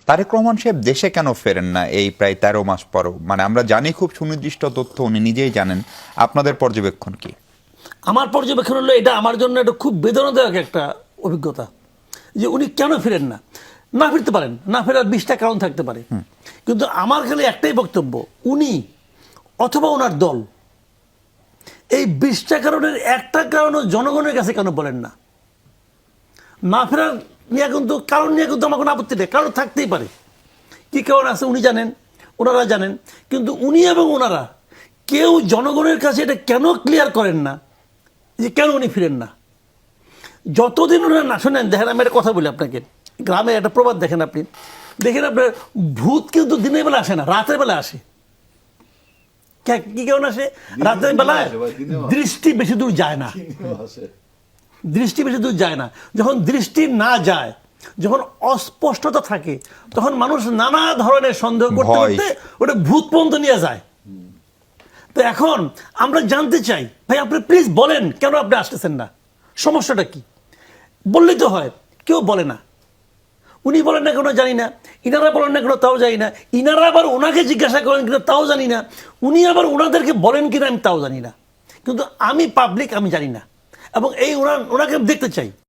তারেক রহমান সাহেব দেশে কেন ফেরেন না এই প্রায় 13 মাস পরও? মানে আমরা জানি খুব সুনির্দিষ্ট তথ্য, উনি নিজেই জানেন। আপনাদের পর্যবেক্ষণ কি? আমার পর্যবেক্ষণ হলো এটা আমার জন্য একটা খুব বেদনাদায়ক একটা অভিজ্ঞতা যে উনি কেন ফিরেন না। না ফিরতে পারেন, না ফেরার 20টা কারণ থাকতে পারে, কিন্তু আমার খালি একটাই বক্তব্য, উনি অথবা ওনার দল এই 20টা কারণের একটা কারণও জনগণের কাছে কেন বলেন না? না ফেরার নিয়ে কিন্তু কারণ নিয়ে কিন্তু আমার কোনো আপত্তি নেই, কারণ থাকতেই পারে। কি কারণ আছে উনি জানেন, ওনারা জানেন, কিন্তু উনি এবং ওনারা কেউ জনগণের কাছে এটা কেন ক্লিয়ার করেন না যে কেন উনি ফিরেন না। যতদিন ওনারা না শোনেন, দেখেন আমি একটা কথা বলি আপনাকে, গ্রামে একটা প্রবাদ দেখেন, আপনি দেখেন আপনার ভূত কিন্তু দিনের বেলা আসে না, রাতের বেলা আসে। কি কারণ আসে? রাতের বেলায় দৃষ্টি বেশি দূর যায় না, দৃষ্টি বেশি দূর যায় না। যখন দৃষ্টি না যায়, যখন অস্পষ্টতা থাকে, তখন মানুষ নানা ধরনের সন্দেহ করতে করতে ওটা ভূত পর্যন্ত নিয়ে যায়। তো এখন আমরা জানতে চাই, ভাই আপনি প্লিজ বলেন কেন আপনি আসতেছেন না, সমস্যাটা কি? বললেই তো হয়, কেউ বলে না। উনি বলেন না কেন জানি না, ইনারা বলেন না কেন তাও জানি না, ইনারা আবার ওনাকে জিজ্ঞাসা করেন কিনা তাও জানি না, উনি আবার ওনাদেরকে বলেন কিনা আমি তাও জানি না। কিন্তু আমি পাবলিক, আমি জানি না, এবং এই ওনাকে দেখতে চাই।